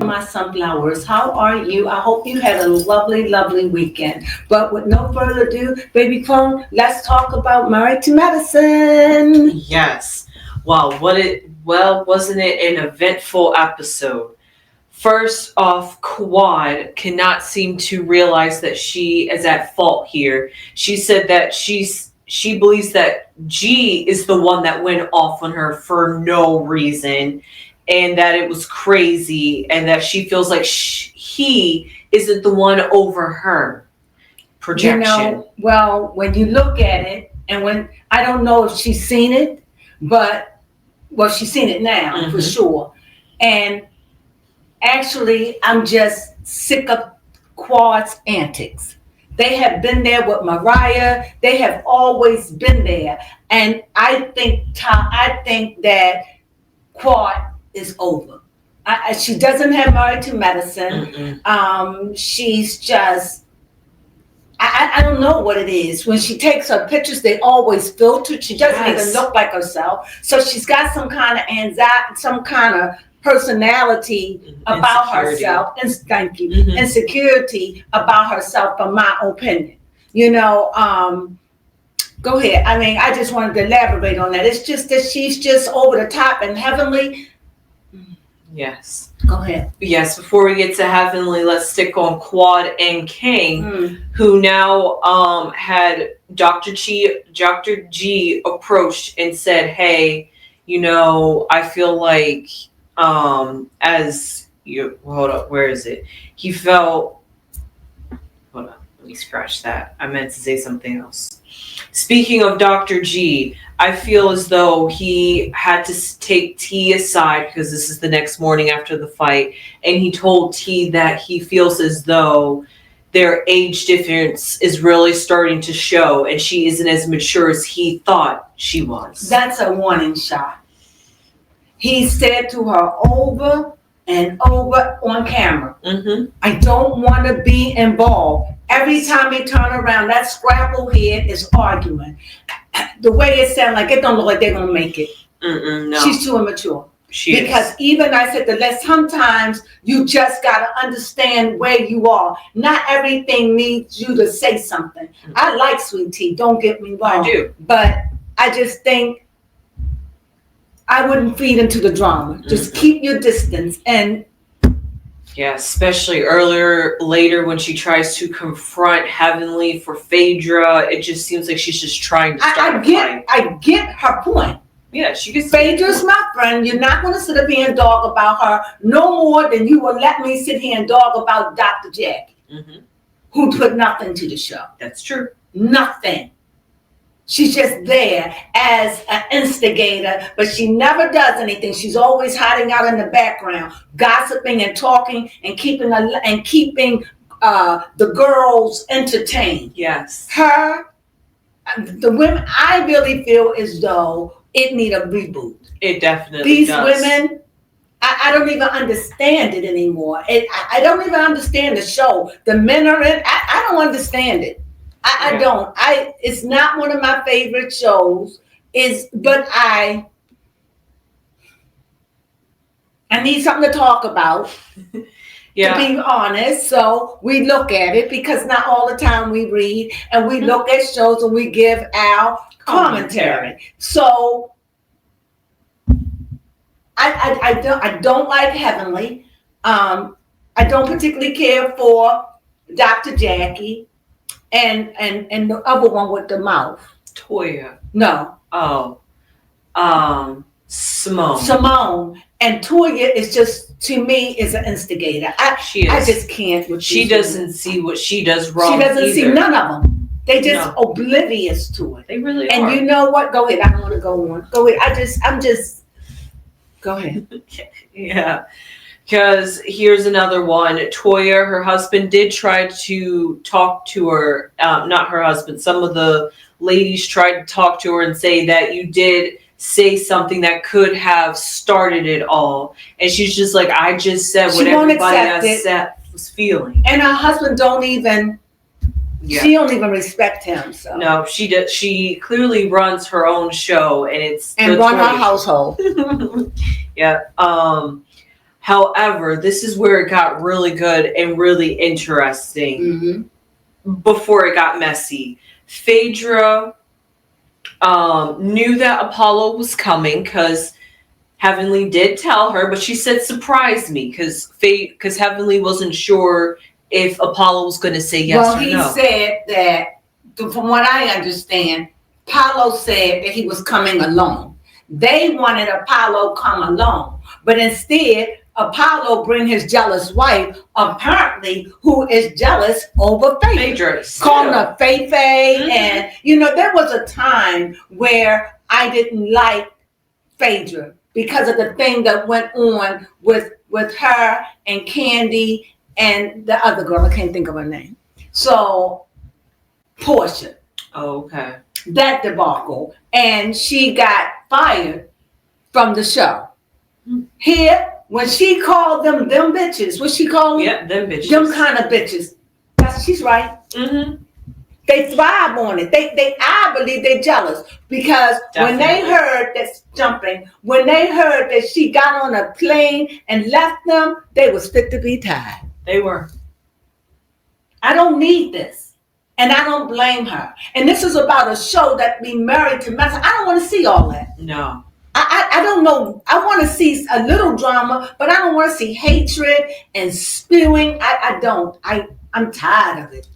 my sunflowers. How are you? I hope you had a lovely, lovely weekend. But with no further ado, baby Crone, let's talk about Married to Medicine. Yes. Wow, wasn't it an eventful episode? First off, Quad cannot seem to realize that she is at fault here. She said that she believes that G is the one that went off on her for no reason, and that it was crazy, and that she feels like he isn't the one over her. Projection. Well, when you look at it, and when I don't know if she's seen it, but she's seen it now for sure. And actually, I'm just sick of Quad's antics. They have been there with Mariah. They have always been there, and I think that Quad is over. She doesn't have Married to Medicine. She's just. I don't know what it is. When she takes her pictures, they always filtered. She doesn't even look like herself. So she's got some kind of anxiety, some kind of personality about herself. And thank you. Insecurity about herself, in my opinion. Go ahead. I mean, I just wanted to elaborate on that. It's just that she's just over the top and Heavenly. Yes. Go ahead. Yes, before we get to Heavenly, let's stick on Quad and King, who now had Dr. G approached and said, hey, I feel like hold up, where is it? He felt, hold on, let me scratch that. I meant to say something else. Speaking of Dr. G, I feel as though he had to take T aside because this is the next morning after the fight, and he told T that he feels as though their age difference is really starting to show, and she isn't as mature as he thought she was. That's a warning shot. He said to her over and over on camera, I don't want to be involved. Every time they turn around, that scrapple head is arguing. The way it sounds like, it don't look like they're going to make it. No. She's too immature. Because even I said that sometimes you just got to understand where you are. Not everything needs you to say something. I like Sweet Tea, don't get me wrong. I do. But I just think I wouldn't feed into the drama. Just keep your distance. And yeah, especially later when she tries to confront Heavenly for Phaedra, it just seems like she's just trying to start a fight. I get her point. Yeah, she gets Phaedra's my friend. You're not going to sit up here and dog about her no more than you will let me sit here and dog about Dr. Jackie, who put nothing to the show. That's true. Nothing. She's just there as an instigator, but she never does anything. She's always hiding out in the background, gossiping and talking and keeping the girls entertained. Yes. The women, I really feel as though it need a reboot. It definitely These does. women, I don't even understand it anymore. I don't even understand the show. The men are in. I don't understand it. I don't. It's not one of my favorite shows. But I need something to talk about. To be honest, so we look at it because not all the time we read, and we look at shows and we give our commentary. So I don't like Heavenly. I don't particularly care for Dr. Jackie. And the other one with the mouth. Toya. No. Oh. Simone. Simone. And Toya is just, to me, is an instigator. She is. I just can't. She doesn't see what she does wrong. She doesn't see none of them. They just oblivious to it. They really are. And you know what? Go ahead. I don't want to go on. Go ahead. Go ahead. Yeah. Because here's another one. Toya, her husband, did try to talk to her. Not her husband. Some of the ladies tried to talk to her and say that you did say something that could have started it all. And she's just like, I just said what everybody else was feeling. And her husband don't even... Yeah. She don't even respect him. So no, she does. She clearly runs her own show, and run her household. Yeah. However, this is where it got really good and really interesting. Mm-hmm. Before it got messy, Phaedra knew that Apollo was coming because Heavenly did tell her, but she said, "Surprise me," because Heavenly wasn't sure if Apollo was going to say yes or no. Well, he said that, from what I understand, Apollo said that he was coming alone. They wanted Apollo come alone, but instead, Apollo bring his jealous wife, apparently, who is jealous over Phaedra. Calling her Faye. Mm-hmm. And, there was a time where I didn't like Phaedra because of the thing that went on with her and Candy and the other girl. I can't think of her name. So, Portia. Oh, okay. That debacle. And she got fired from the show. Mm-hmm. Here, when she called them bitches, what she called them? Yeah, them bitches. Them kind of bitches. She's right. Mm-hmm. They thrive on it. I believe they're jealous because when they heard when they heard that she got on a plane and left them, they was fit to be tied. They were. I don't need this. And I don't blame her. And this is about a show that be married to mess. I don't want to see all that. No. I don't know. I want to see a little drama, but I don't want to see hatred and spewing. I don't. I'm tired of it.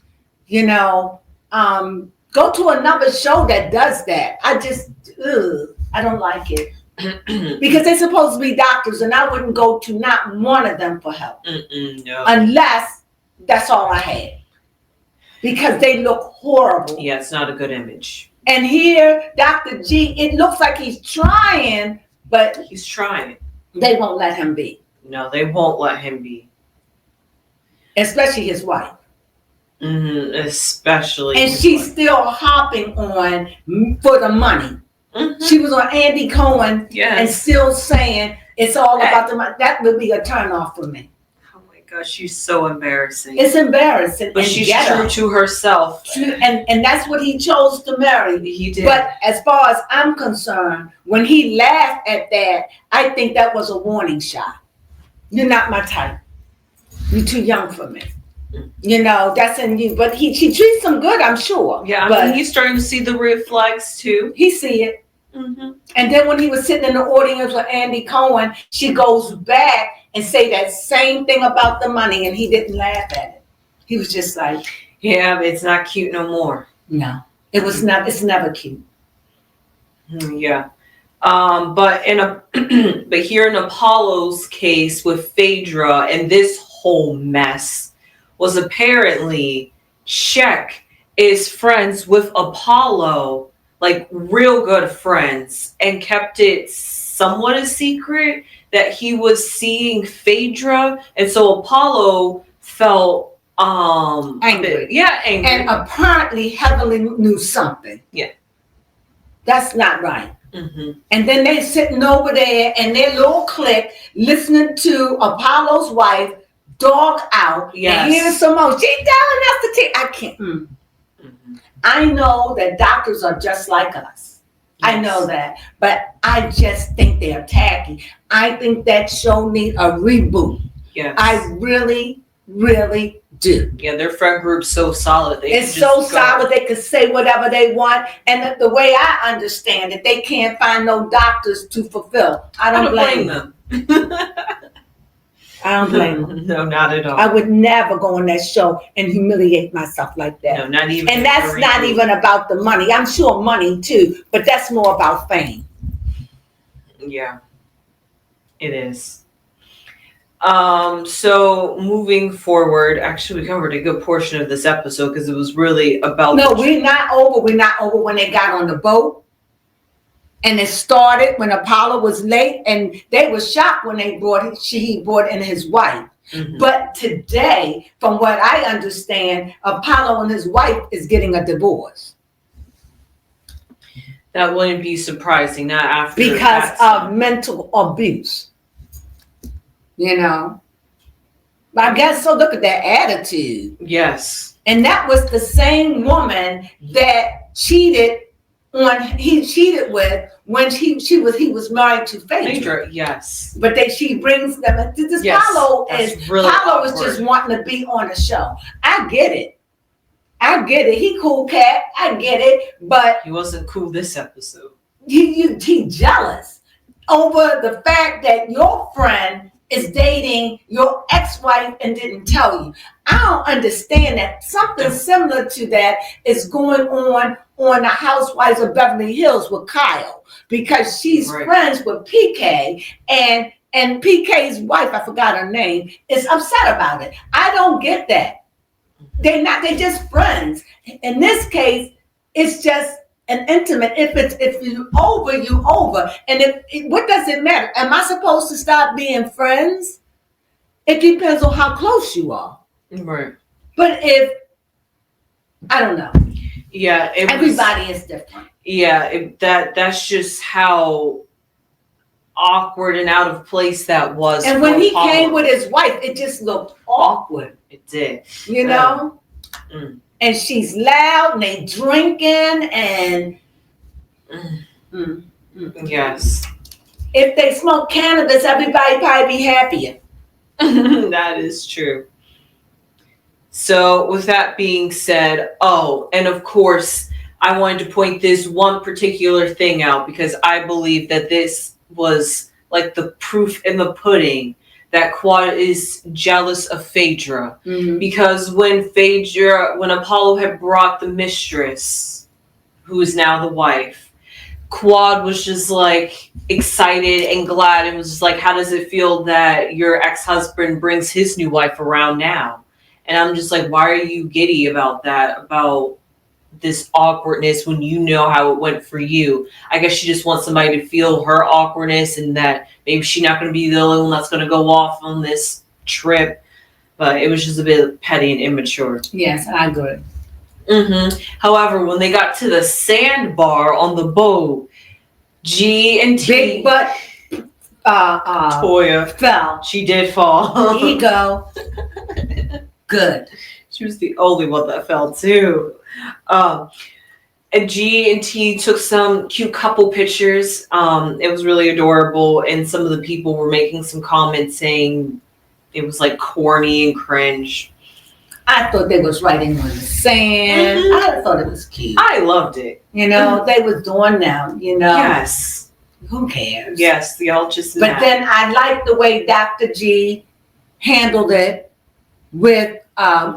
Go to another show that does that. I don't like it. Because they're supposed to be doctors, and I wouldn't go to not one of them for help. No. Unless that's all I had. Because they look horrible. Yeah, it's not a good image. And here, Dr. G, it looks like he's trying, but he's trying. They won't let him be. No, they won't let him be. Especially his wife. Mm-hmm, especially. And she's still hopping on for the money. Mm-hmm. She was on Andy Cohen and still saying it's all about the money. That would be a turnoff for me. Gosh, she's so embarrassing. It's embarrassing. But she's true to herself. And that's what he chose to marry. He did. But as far as I'm concerned, when he laughed at that, I think that was a warning shot. You're not my type. You're too young for me. That's in you. But she treats him good, I'm sure. Yeah, I mean, he's starting to see the red flags too. He see it. Mm-hmm. And then when he was sitting in the audience with Andy Cohen, she goes back and say that same thing about the money, and he didn't laugh at it. He was just like, "Yeah, but it's not cute no more." No, it was not. It's never cute. Yeah, but but here in Apollo's case with Phaedra and this whole mess was apparently Shek is friends with Apollo, like real good friends, and kept it somewhat a secret that he was seeing Phaedra, and so Apollo felt angry. Angry. And apparently Heavenly knew something. Yeah. That's not right. Mm-hmm. And then they sitting over there and their little clique listening to Apollo's wife dog out. Yes. And here's some more. She's telling us to take. I can't. Mm-hmm. I know that doctors are just like us. Yes. I know that, but I just think they're tacky. I think that show needs a reboot. Yes. I really, really do. Yeah, their friend group's so solid. It's so solid they can say whatever they want. And the way I understand it, they can't find no doctors to fulfill. I don't blame them. I don't blame them. No, not at all. I would never go on that show and humiliate myself like that. No, not even. And that's not even about the money. I'm sure money too, but that's more about fame. Yeah, it is. So moving forward, actually we covered a good portion of this episode because it was really about. No, we're not over. We're not over when they got on the boat. And it started when Apollo was late, and they were shocked when he brought in his wife. Mm-hmm. But today, from what I understand, Apollo and his wife is getting a divorce. That wouldn't be surprising, not after because of mental abuse. But I guess so. Look at that attitude. Yes. And that was the same woman that cheated he cheated with when he was married to Phaedra. Yes. But she brings them. This Yes, Paulo that's really Paulo is awkward. just wanting to be on the show. I get it. He cool cat. I get it. But he wasn't cool this episode. He jealous over the fact that your friend is dating your ex-wife and didn't tell you. I don't understand that. Something similar to that is going on the Housewives of Beverly Hills with Kyle, because she's friends with PK, and PK's wife, I forgot her name, is upset about it. I don't get that. They're just friends. In this case, it's just an intimate. If you over, you over. And what does it matter? Am I supposed to stop being friends? It depends on how close you are. Right. But I don't know. Yeah. Everybody is different. Yeah. That's just how awkward and out of place that was. And when he came with his wife, it just looked awkward. It did. You know? And she's loud and they drinking and yes. If they smoke cannabis, everybody probably be happier. That is true. So with that being said, and of course, I wanted to point this one particular thing out because I believe that this was like the proof in the pudding that Quad is jealous of Phaedra. Because when Apollo had brought the mistress, who is now the wife, Quad was just like excited and glad and was just like, how does it feel that your ex-husband brings his new wife around now? And I'm just like, why are you giddy about that, about this awkwardness when you know how it went for you? I guess she just wants somebody to feel her awkwardness and that maybe she's not going to be the only one that's going to go off on this trip. But it was just a bit petty and immature. Yes, I agree. However, when they got to the sandbar on the boat, G and T, big butt Toya fell. She did fall. Ego. Good. She was the only one that fell too. And G and T took some cute couple pictures. It was really adorable, and some of the people were making some comments saying it was like corny and cringe. I thought they was writing on the sand. I thought it was cute. I loved it. You know, they was doing them, you know. Yes. Who cares? Yes, y'all just But then I liked the way Dr. G handled it with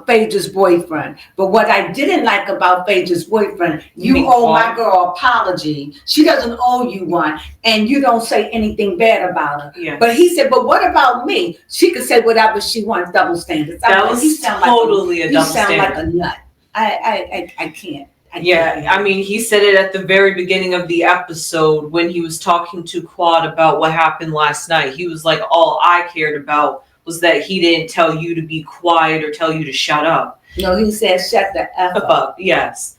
Phaedra's boyfriend. But what I didn't like about Phaedra's boyfriend, you owe my girl apology. She doesn't owe you one, and you don't say anything bad about her. Yes. But he said, but what about me? She could say whatever she wants, double standards. That was totally a double standard. You sound like a nut. I can't. I mean, he said it at the very beginning of the episode when he was talking to Quad about what happened last night. He was like, all I cared about was that he didn't tell you to be quiet or tell you to shut up. No, he said, shut the F up. Yes.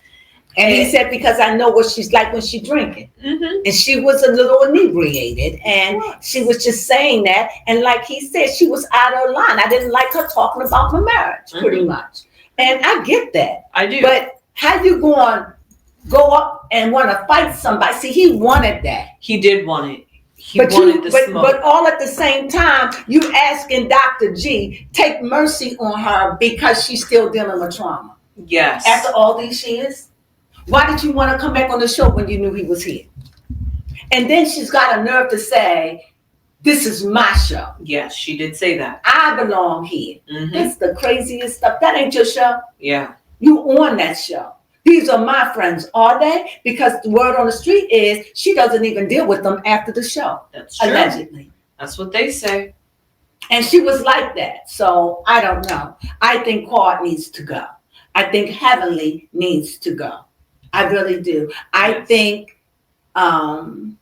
And he said, because I know what she's like when she's drinking. And she was a little inebriated. And she was just saying that. And like he said, she was out of line. I didn't like her talking about my marriage, pretty much. And I get that. I do. But how you going to go up and want to fight somebody? See, he wanted that. He did want it. He wanted the smoke. But all at the same time, you asking Dr. G, take mercy on her because she's still dealing with trauma. Yes. After all these years? Why did you want to come back on the show when you knew he was here? And then she's got a nerve to say, this is my show. Yes, she did say that. I belong here. That's the craziest stuff. That ain't your show. Yeah. You on that show. These are my friends, are they? Because the word on the street is she doesn't even deal with them after the show. That's true. Allegedly. That's what they say. And she was like that. So I don't know. I think Quad needs to go. I think Heavenly needs to go. I really do. I think Dr.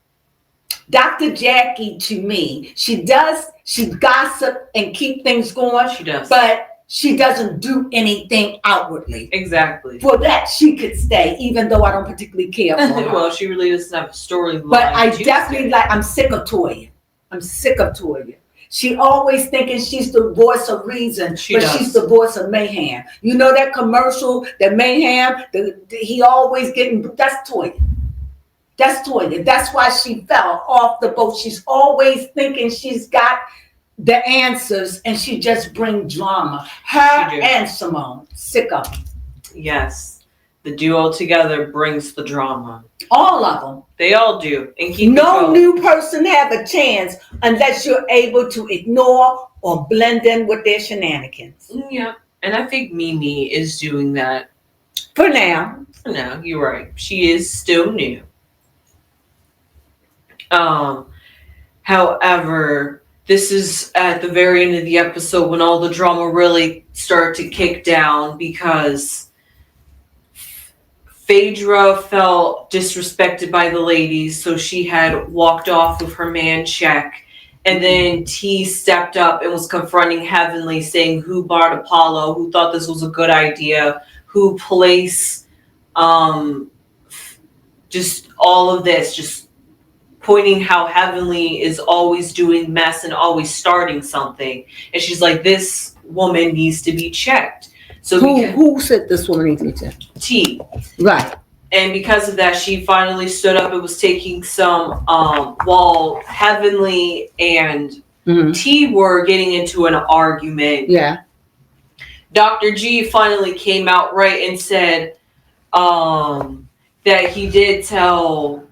Jackie, to me, she gossip and keep things going. She does. But she doesn't do anything outwardly. Exactly. For that, she could stay, even though I don't particularly care for her. Well, she really doesn't have a storyline. But I definitely I'm sick of Toya. I'm sick of Toya. She always thinking she's the voice of reason, she's the voice of mayhem. You know that commercial, that mayhem, he always getting, that's Toya. That's Toya. That's why she fell off the boat. She's always thinking she's got the answers, and she just bring drama. Her and Simone, sick of them. Yes, the duo together brings the drama. All of them. They all do. And keep no new person have a chance unless you're able to ignore or blend in with their shenanigans. Yeah, and I think Mimi is doing that. For now. For now, you're right. She is still new. However, this is at the very end of the episode when all the drama really started to kick down because Phaedra felt disrespected by the ladies, so she had walked off with her man Check, and then T stepped up and was confronting Heavenly, saying who barred Apollo, who thought this was a good idea, who placed just all of this, just pointing how Heavenly is always doing mess and always starting something. And she's like, this woman needs to be checked. So who said this woman needs to be checked? T. Right. And because of that, she finally stood up and was taking some, while Heavenly and T were getting into an argument. Yeah. Dr. G finally came out right and said that he did tell,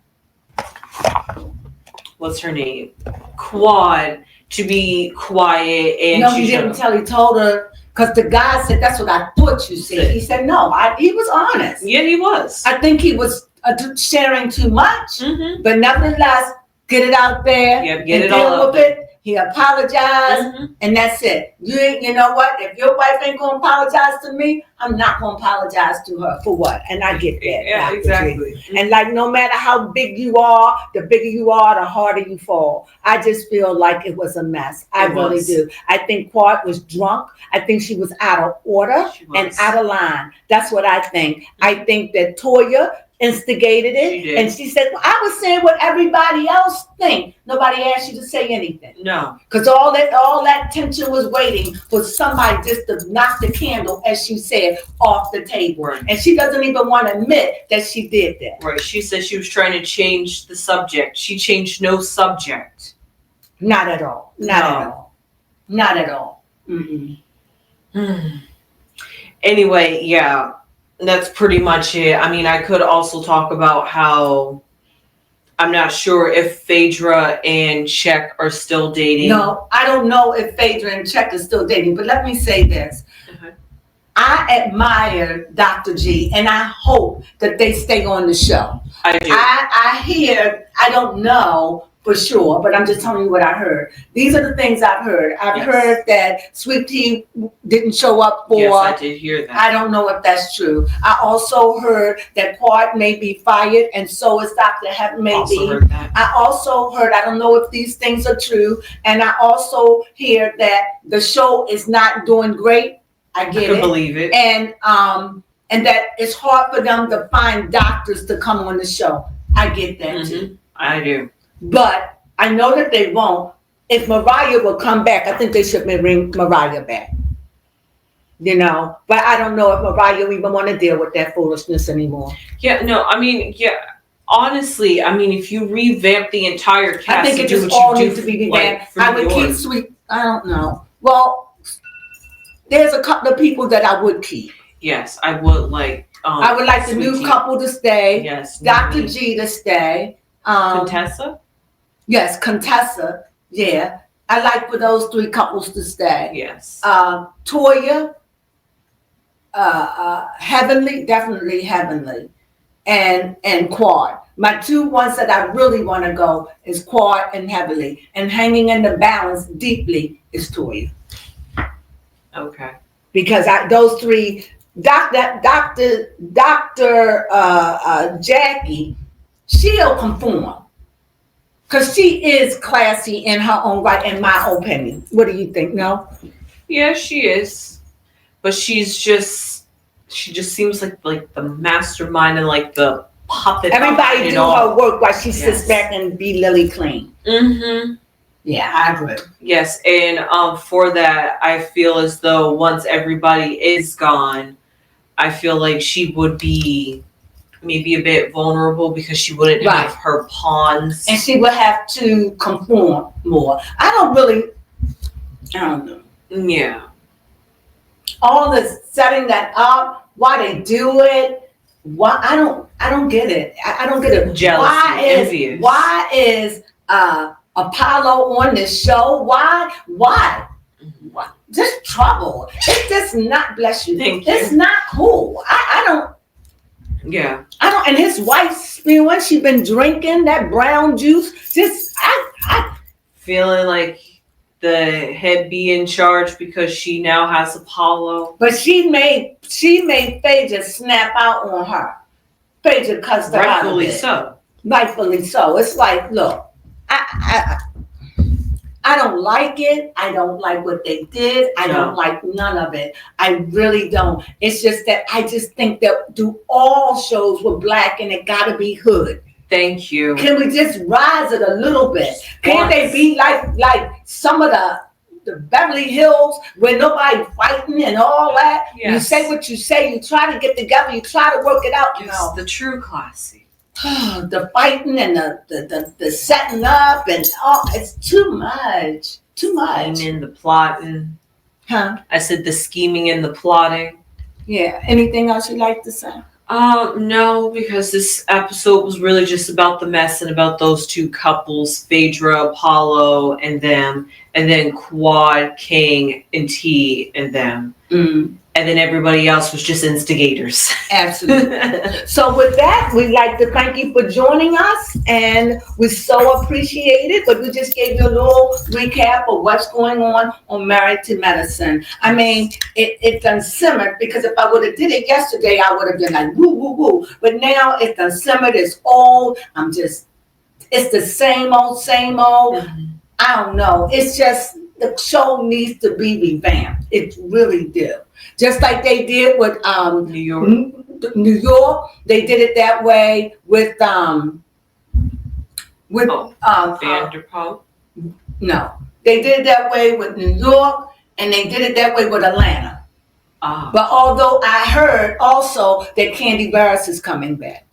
what's her name? Quad to be quiet. And no, he didn't tell. He told her. Because the guy said, that's what I thought you said. He said, no, he was honest. Yeah, he was. I think he was sharing too much. But nevertheless, get it out there. Yeah, get it all out there. He apologized, and that's it. You know what? If your wife ain't going to apologize to me, I'm not going to apologize to her. For what? And I get that. Yeah, exactly. And like, no matter how big you are, the bigger you are, the harder you fall. I just feel like it was a mess. I really do. I think Quad was drunk. I think she was out of order and out of line. That's what I think. I think that Toya instigated it, and she said, well, I was saying what everybody else think. Nobody asked you to say anything. No, because all that tension was waiting for somebody just to knock the candle, as she said, off the table. Right. And she doesn't even want to admit that she did that. Right. She said she was trying to change the subject. She changed no subject. Not at all. Not at all. Anyway, yeah. That's pretty much it. I mean, I could also talk about how I'm not sure if Phaedra and Check are still dating. No, I don't know if Phaedra and Check are still dating, but let me say this. I admire Dr. G, and I hope that they stay on the show. I do. I hear, I don't know for sure, but I'm just telling you what I heard. These are the things I've heard. I've heard that Sweet Tea didn't show up for. Yes, I did hear that. I don't know if that's true. I also heard that Quad may be fired, and so is Dr. Hep maybe. Heard that. I also heard, I don't know if these things are true, and I also hear that the show is not doing great. I get it. Believe it. And that it's hard for them to find doctors to come on the show. I get that too. I do. But I know that they won't. If Mariah will come back, I think they should bring Mariah back. You know, but I don't know if Mariah even want to deal with that foolishness anymore. Yeah, no, I mean, yeah. Honestly, I mean, if you revamp the entire cast, I think it just all needs to be revamped. I would keep Sweet. I don't know. Well, there's a couple of people that I would keep. Yes, I would like. I would like the new couple to stay. Yes, Dr. G to stay. Contessa. Yes, Contessa. Yeah, I like for those three couples to stay. Yes. Toya. Heavenly, definitely Heavenly, and Quad. My two ones that I really want to go is Quad and Heavenly, and hanging in the balance deeply is Toya. Okay. Because those three, Dr. Jackie, she'll conform. Because she is classy in her own right, in my opinion. What do you think? No? Yeah, she is. But she just seems like the mastermind and like the puppet. Everybody do her work while she sits back and be Lily clean. Yeah, I agree. Yes, and for that, I feel as though once everybody is gone, I feel like she would be maybe a bit vulnerable because she wouldn't Right. have her pawns. And she would have to conform more. I don't know. Yeah. All the setting that up, why they do it, why I don't get it. I don't get it. Jealousy, envious. Why is Apollo on this show? Why? What? Just trouble. It's just not, bless you. Thank It's you. not cool. I don't. Yeah. And his wife spewing, she been drinking that brown juice. Just, I Feeling like the head be in charge because she now has Apollo. but she made Phaedra snap out on her. Phaedra cussed her out of Rightfully it. so. Rightfully so. It's like, look, I don't like it. I don't like what they did. I don't like none of it. I really don't. It's just that I just think that do all shows with black and it gotta be hood. Thank you. Can we just rise it a little bit? Can't they be like some of the Beverly Hills where nobody fighting and all that? Yes. You say what you say, you try to get together, you try to work it out. It's the true classy. The fighting and the setting up and it's too much. Too much. And then the plotting. Huh? I said the scheming and the plotting. Yeah. Anything else you'd like to say? No, because this episode was really just about the mess and about those two couples, Phaedra, Apollo, and them, and then Quad, King, and T, and them. And then everybody else was just instigators. Absolutely. So with that, we'd like to thank you for joining us, and we so appreciate it. But we just gave you a little recap of what's going on Married to Medicine. I mean, it done simmered, because if I would have did it yesterday, I would have been like, woo, woo, woo. But now it's done simmered, it's old. It's the same old. Mm-hmm. I don't know. It's just, the show needs to be revamped. It really do. Just like they did with New York. New York, they did it that way with Vanderpump. no, they did it that way with New York, and they did it that way with Atlanta. But although I heard also that Candy Barris is coming back.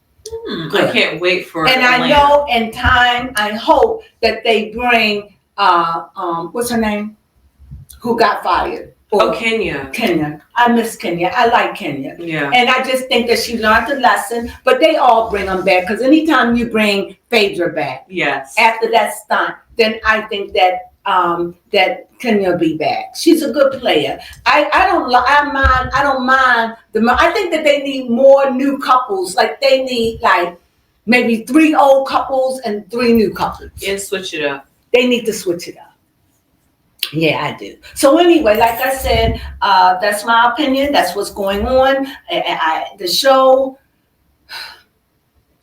I can't wait for it. And I know in time, I hope that they bring what's her name? Who got fired? Kenya. Kenya. I miss Kenya. I like Kenya. Yeah. And I just think that she learned the lesson, but they all bring them back, because anytime you bring Phaedra back, Yes. after that stunt, then I think that that Kenya be back. She's a good player. I don't mind I think that they need more new couples. Like they need maybe 3 old couples and 3 new couples. Yeah, switch it up. They need to switch it up. Yeah, I do. So anyway, like I said, that's my opinion. That's what's going on. The show,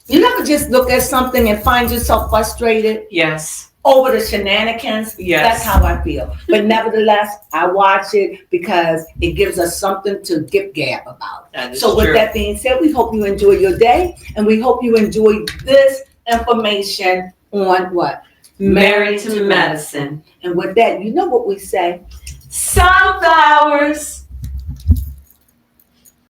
you never just look at something and find yourself frustrated Yes. over the shenanigans. Yes. That's how I feel. But nevertheless, I watch it because it gives us something to gab about. That is So with true. that being said, we hope you enjoy your day, and we hope you enjoy this information on what? Married to Medicine. And with that, you know what we say. Sunflowers.